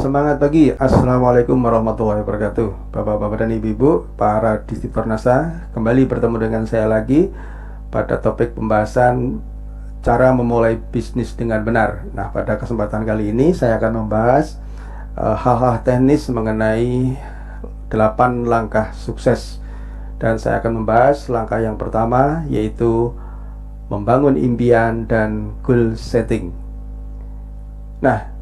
Semangat pagi, Assalamualaikum warahmatullahi wabarakatuh. Bapak-bapak dan ibu-ibu, para distipur NASA, kembali bertemu dengan saya lagi pada topik pembahasan cara memulai bisnis dengan benar. Nah, pada kesempatan kali ini saya akan membahas hal-hal teknis mengenai 8 langkah sukses. Dan saya akan membahas langkah yang pertama, yaitu membangun impian dan goal setting. Nah,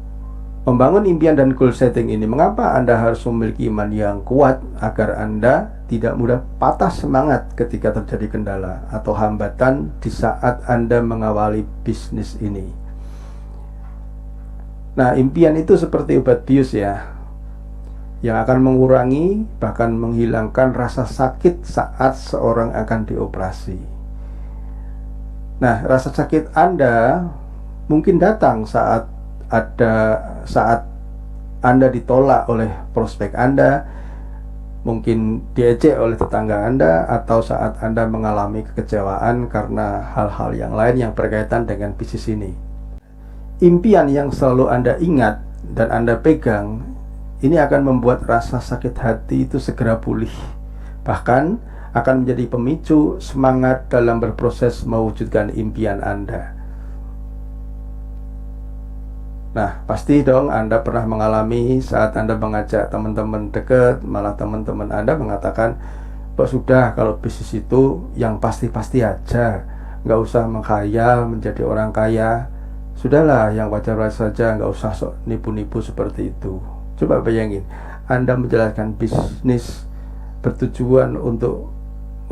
membangun impian dan goal setting ini, mengapa Anda harus memiliki iman yang kuat agar Anda tidak mudah patah semangat ketika terjadi kendala atau hambatan di saat Anda mengawali bisnis ini. Nah, impian itu seperti obat bius ya, yang akan mengurangi bahkan menghilangkan rasa sakit saat seorang akan dioperasi. Nah, rasa sakit Anda mungkin datang saat Anda ditolak oleh prospek Anda, mungkin diejek oleh tetangga Anda, atau saat Anda mengalami kekecewaan karena hal-hal yang lain yang berkaitan dengan bisnis ini. Impian yang selalu Anda ingat dan Anda pegang, ini akan membuat rasa sakit hati itu segera pulih, bahkan akan menjadi pemicu semangat dalam berproses mewujudkan impian Anda. Nah, pasti dong Anda pernah mengalami saat Anda mengajak teman-teman dekat, malah teman-teman Anda mengatakan, "Pak, sudah, kalau bisnis itu yang pasti-pasti aja, nggak usah menghayal menjadi orang kaya. Sudahlah, yang wajar-wajar saja, nggak usah sok nipu-nipu seperti itu." Coba bayangin, Anda menjalankan bisnis bertujuan untuk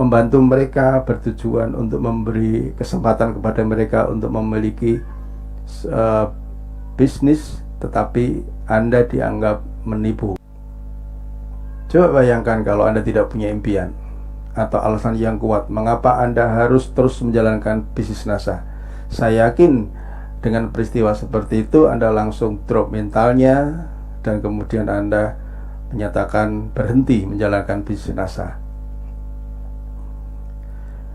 membantu mereka, bertujuan untuk memberi kesempatan kepada mereka untuk memiliki bisnis, tetapi Anda dianggap menipu. Coba bayangkan kalau Anda tidak punya impian atau alasan yang kuat mengapa Anda harus terus menjalankan bisnis NASA. Saya yakin dengan peristiwa seperti itu Anda langsung drop mentalnya dan kemudian Anda menyatakan berhenti menjalankan bisnis NASA.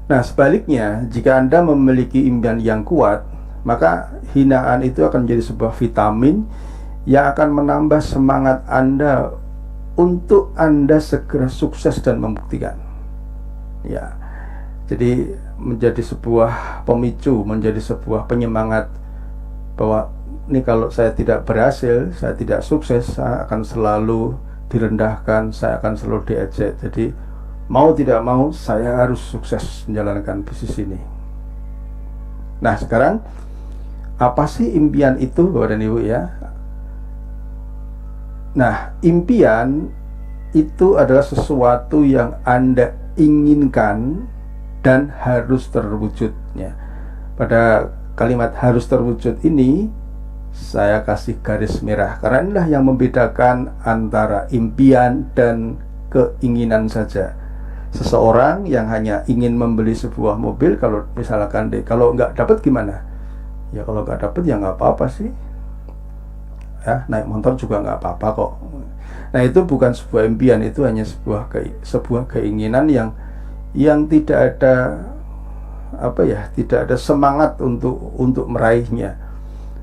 Nah, sebaliknya, jika Anda memiliki impian yang kuat, maka hinaan itu akan menjadi sebuah vitamin yang akan menambah semangat Anda untuk Anda segera sukses dan membuktikan. Ya, jadi menjadi sebuah pemicu, menjadi sebuah penyemangat bahwa ini kalau saya tidak berhasil, saya tidak sukses, saya akan selalu direndahkan, saya akan selalu diejek. Jadi mau tidak mau saya harus sukses menjalankan bisnis ini. Nah, sekarang apa sih impian itu, Bapak dan Ibu ya? Nah, impian itu adalah sesuatu yang Anda inginkan dan harus terwujudnya. Pada kalimat harus terwujud ini saya kasih garis merah, karena inilah yang membedakan antara impian dan keinginan saja. Seseorang yang hanya ingin membeli sebuah mobil, kalau misalkan kalau nggak dapat gimana? Ya kalau nggak dapet ya nggak apa-apa sih ya, naik motor juga nggak apa-apa kok. Nah, itu bukan sebuah impian, itu hanya sebuah keinginan yang tidak ada tidak ada semangat untuk meraihnya.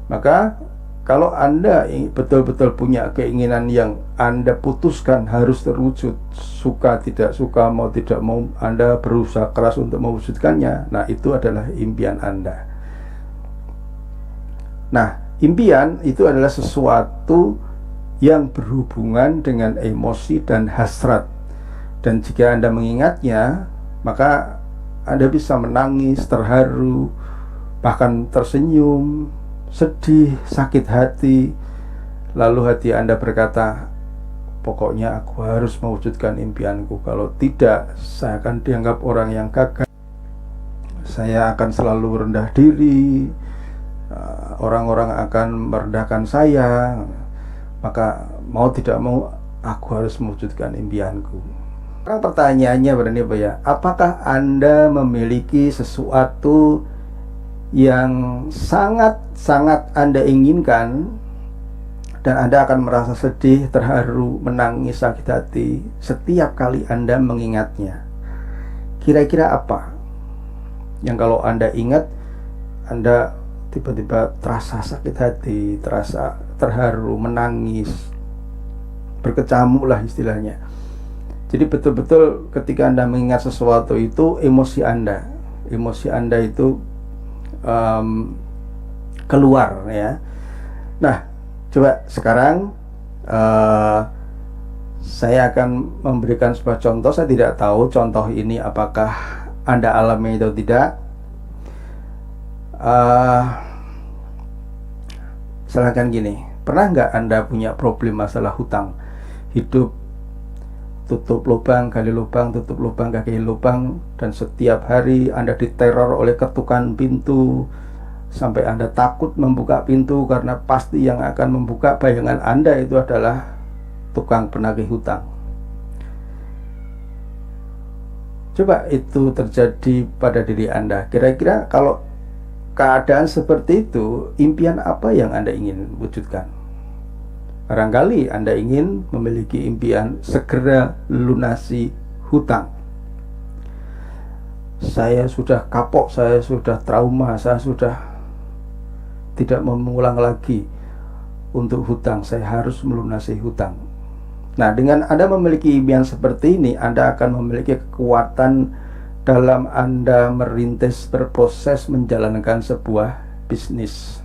Maka kalau Anda betul-betul punya keinginan yang Anda putuskan harus terwujud, suka tidak suka, mau tidak mau, Anda berusaha keras untuk mewujudkannya. Nah, itu adalah impian Anda. Nah, impian itu adalah sesuatu yang berhubungan dengan emosi dan hasrat. Dan jika Anda mengingatnya, maka Anda bisa menangis, terharu, bahkan tersenyum, sedih, sakit hati. Lalu hati Anda berkata, pokoknya aku harus mewujudkan impianku. Kalau tidak, saya akan dianggap orang yang gagal. Saya akan selalu rendah diri. Orang-orang akan merendahkan saya. Maka mau tidak mau aku harus mewujudkan impianku. Sekarang pertanyaannya berani Pak ya, apakah Anda memiliki sesuatu yang sangat-sangat Anda inginkan dan Anda akan merasa sedih, terharu, menangis, sakit hati setiap kali Anda mengingatnya? Kira-kira apa yang kalau Anda ingat, Anda tiba-tiba terasa sakit hati, terasa terharu, menangis, berkecamuk lah istilahnya. Jadi betul-betul ketika Anda mengingat sesuatu itu emosi Anda itu keluar ya. Nah, coba sekarang saya akan memberikan sebuah contoh. Saya tidak tahu contoh ini apakah Anda alami atau tidak. Misalkan gini, pernah nggak Anda punya problem masalah hutang? Hidup tutup lubang, gali lubang, tutup lubang, gali lubang, dan setiap hari Anda diteror oleh ketukan pintu sampai Anda takut membuka pintu karena pasti yang akan membuka bayangan Anda itu adalah tukang penagih hutang. Coba itu terjadi pada diri Anda. Kira-kira kalau keadaan seperti itu, impian apa yang Anda ingin wujudkan? Barangkali Anda ingin memiliki impian segera lunasi hutang. Saya sudah kapok, saya sudah trauma, saya sudah tidak mengulang lagi untuk hutang, saya harus melunasi hutang. Nah, dengan Anda memiliki impian seperti ini, Anda akan memiliki kekuatan dalam Anda merintis, berproses menjalankan sebuah bisnis.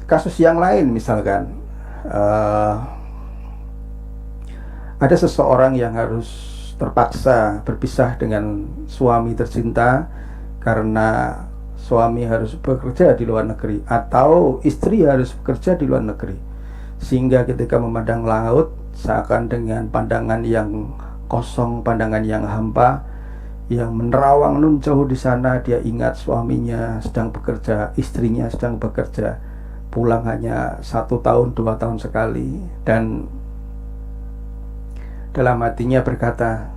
Kasus yang lain misalkan ada seseorang yang harus terpaksa berpisah dengan suami tercinta karena suami harus bekerja di luar negeri atau istri harus bekerja di luar negeri, sehingga ketika memandang laut seakan dengan pandangan yang kosong, pandangan yang hampa, yang menerawang nun jauh di sana. Dia ingat suaminya sedang bekerja, istrinya sedang bekerja, pulang hanya 1 tahun 2 tahun sekali, dan dalam hatinya berkata,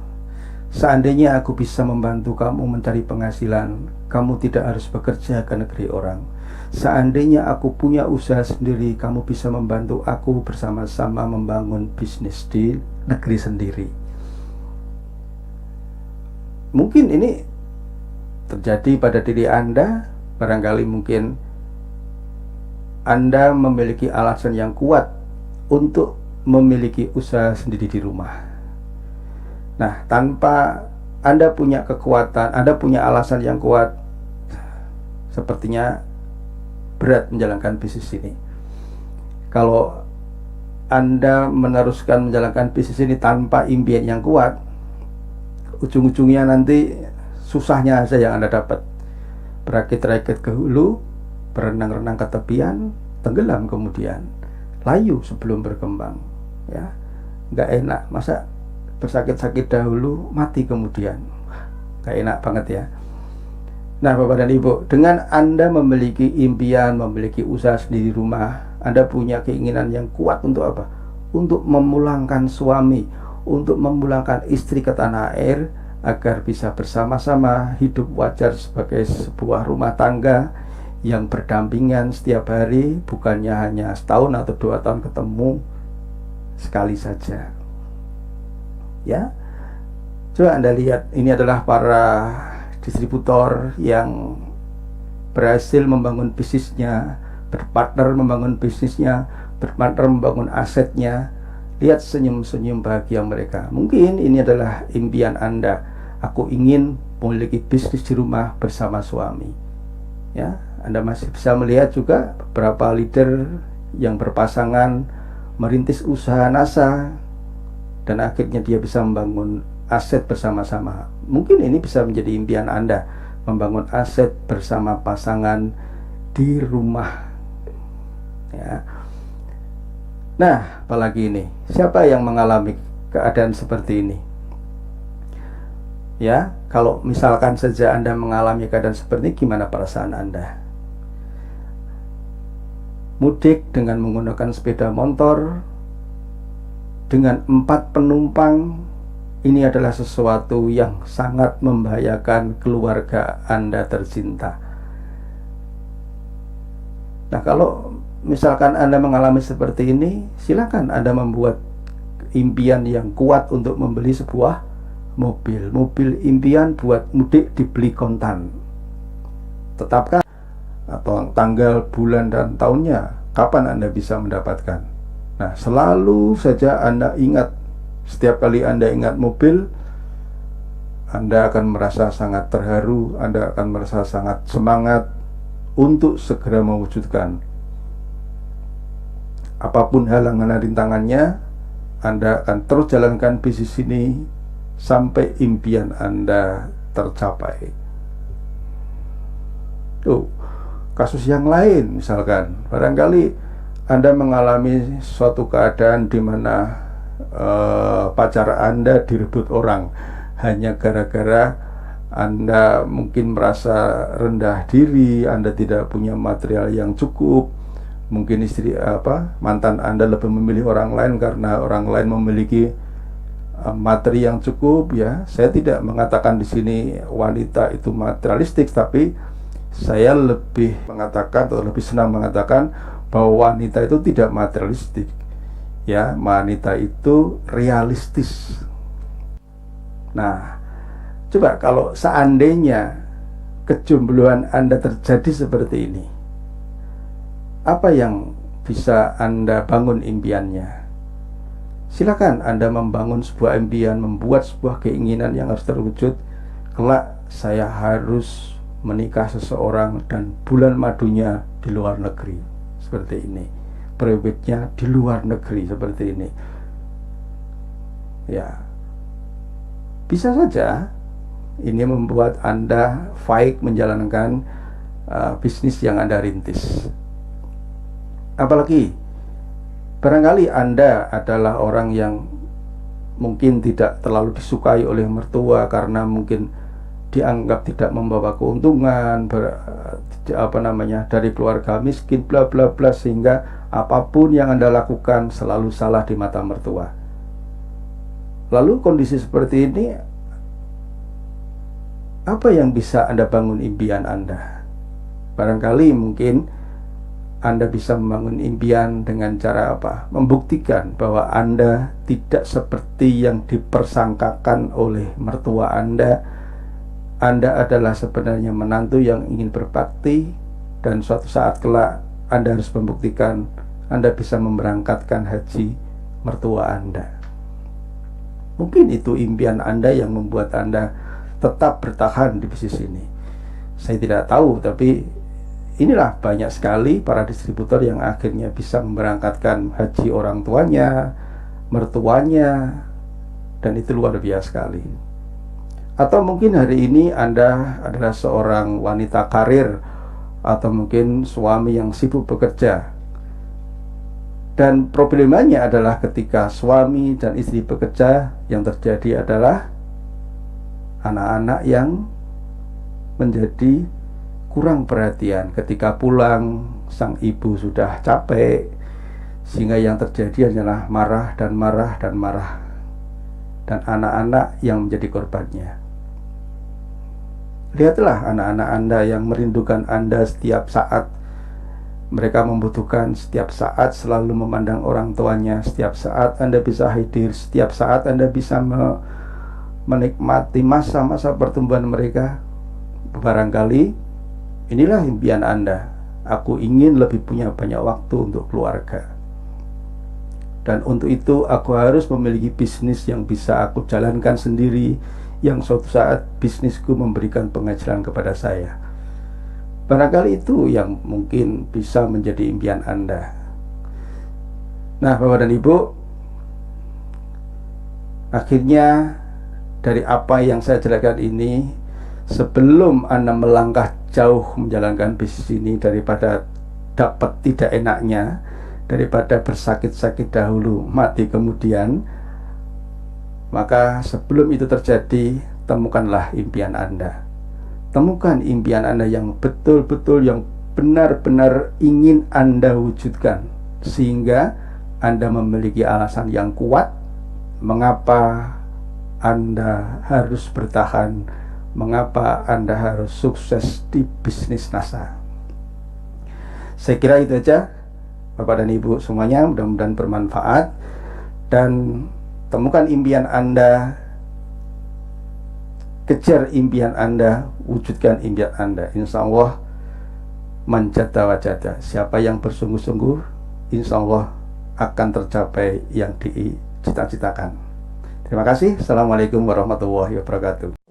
seandainya aku bisa membantu kamu mencari penghasilan, kamu tidak harus bekerja ke negeri orang. Seandainya aku punya usaha sendiri, kamu bisa membantu aku bersama-sama membangun bisnis di negeri sendiri. Mungkin ini terjadi pada diri Anda. Barangkali mungkin Anda memiliki alasan yang kuat untuk memiliki usaha sendiri di rumah. Nah, tanpa Anda punya kekuatan, Anda punya alasan yang kuat, sepertinya berat menjalankan bisnis ini. Kalau Anda meneruskan menjalankan bisnis ini tanpa impian yang kuat, ujung-ujungnya nanti susahnya saja yang Anda dapat. Berakit-rakit ke hulu, berenang-renang ke tepian, tenggelam kemudian, layu sebelum berkembang. Ya, nggak enak. Masa bersakit-sakit dahulu, mati kemudian? Nggak enak banget ya. Nah, Bapak dan Ibu, dengan Anda memiliki impian, memiliki usaha sendiri rumah, Anda punya keinginan yang kuat untuk apa? Untuk memulangkan suami, untuk memulangkan istri ke tanah air, agar bisa bersama-sama hidup wajar sebagai sebuah rumah tangga yang berdampingan setiap hari, bukannya hanya setahun atau 2 tahun ketemu sekali saja. Ya, coba Anda lihat, ini adalah para distributor yang berhasil membangun bisnisnya, berpartner membangun bisnisnya, berpartner membangun asetnya. Lihat senyum-senyum bahagia mereka. Mungkin ini adalah impian Anda. Aku ingin memiliki bisnis di rumah bersama suami. Ya, Anda masih bisa melihat juga beberapa leader yang berpasangan merintis usaha NASA dan akhirnya dia bisa membangun aset bersama-sama. Mungkin ini bisa menjadi impian Anda, membangun aset bersama pasangan di rumah. Ya. Nah, apalagi ini, siapa yang mengalami keadaan seperti ini? Ya, kalau misalkan saja Anda mengalami keadaan seperti ini, gimana perasaan Anda? Mudik dengan menggunakan sepeda motor dengan 4 penumpang, ini adalah sesuatu yang sangat membahayakan keluarga Anda tercinta. Nah, kalau misalkan Anda mengalami seperti ini, silakan Anda membuat impian yang kuat untuk membeli sebuah mobil impian buat mudik dibeli kontan. Tetapkan atau tanggal, bulan, dan tahunnya, kapan Anda bisa mendapatkan? Nah, selalu saja Anda ingat, setiap kali Anda ingat mobil, Anda akan merasa sangat terharu, Anda akan merasa sangat semangat untuk segera mewujudkan. Apapun halangan dan rintangannya, Anda akan terus jalankan bisnis ini sampai impian Anda tercapai. Tuh, kasus yang lain misalkan, barangkali Anda mengalami suatu keadaan di mana pacar Anda direbut orang hanya gara-gara Anda mungkin merasa rendah diri, Anda tidak punya material yang cukup. Mungkin mantan Anda lebih memilih orang lain karena orang lain memiliki materi yang cukup, ya. Saya tidak mengatakan di sini wanita itu materialistik, tapi saya lebih mengatakan atau lebih senang mengatakan bahwa wanita itu tidak materialistik, ya. Wanita itu realistis. Nah, coba kalau seandainya kejombloan Anda terjadi seperti ini, apa yang bisa Anda bangun impiannya? Silakan Anda membangun sebuah impian, membuat sebuah keinginan yang harus terwujud. Kelak saya harus menikah seseorang dan bulan madunya di luar negeri seperti ini, prewednya di luar negeri seperti ini, ya. Bisa saja ini membuat Anda baik menjalankan bisnis yang Anda rintis. Apalagi barangkali Anda adalah orang yang mungkin tidak terlalu disukai oleh mertua karena mungkin dianggap tidak membawa keuntungan, dari keluarga miskin, bla bla bla, sehingga apapun yang Anda lakukan selalu salah di mata mertua. Lalu kondisi seperti ini, apa yang bisa Anda bangun impian Anda? Barangkali mungkin Anda bisa membangun impian dengan cara apa? Membuktikan bahwa Anda tidak seperti yang dipersangkakan oleh mertua Anda. Anda adalah sebenarnya menantu yang ingin berbakti, dan suatu saat kelak Anda harus membuktikan Anda bisa memberangkatkan haji mertua Anda. Mungkin itu impian Anda yang membuat Anda tetap bertahan di bisnis ini. Saya tidak tahu, tapi inilah banyak sekali para distributor yang akhirnya bisa memberangkatkan haji orang tuanya, mertuanya, dan itu luar biasa sekali. Atau mungkin hari ini Anda adalah seorang wanita karir, atau mungkin suami yang sibuk bekerja, dan problemanya adalah ketika suami dan istri bekerja, yang terjadi adalah anak-anak yang menjadi kurang perhatian. Ketika pulang, sang ibu sudah capek, sehingga yang terjadi hanyalah marah dan marah dan marah, dan anak-anak yang menjadi korbannya. Lihatlah anak-anak Anda yang merindukan Anda setiap saat. Mereka membutuhkan setiap saat, selalu memandang orang tuanya. Setiap saat Anda bisa hadir, setiap saat Anda bisa menikmati masa-masa pertumbuhan mereka. Barangkali inilah impian Anda. Aku ingin lebih punya banyak waktu untuk keluarga, dan untuk itu aku harus memiliki bisnis yang bisa aku jalankan sendiri, yang suatu saat bisnisku memberikan penghasilan kepada saya. Barangkali itu yang mungkin bisa menjadi impian Anda. Nah, Bapak dan Ibu, akhirnya dari apa yang saya jelaskan ini, sebelum Anda melangkah jauh menjalankan bisnis ini, daripada dapat tidak enaknya, daripada bersakit-sakit dahulu mati kemudian, maka sebelum itu terjadi, temukanlah impian Anda. Temukan impian Anda yang betul-betul, yang benar-benar ingin Anda wujudkan, sehingga Anda memiliki alasan yang kuat mengapa Anda harus bertahan, mengapa Anda harus sukses di bisnis NASA. Saya kira itu aja, Bapak dan Ibu semuanya, mudah-mudahan bermanfaat. Dan temukan impian Anda, kejar impian Anda, wujudkan impian Anda. Insya Allah man jadda wajada. Siapa yang bersungguh-sungguh, insya Allah akan tercapai yang dicita-citakan. Terima kasih. Assalamualaikum warahmatullahi wabarakatuh.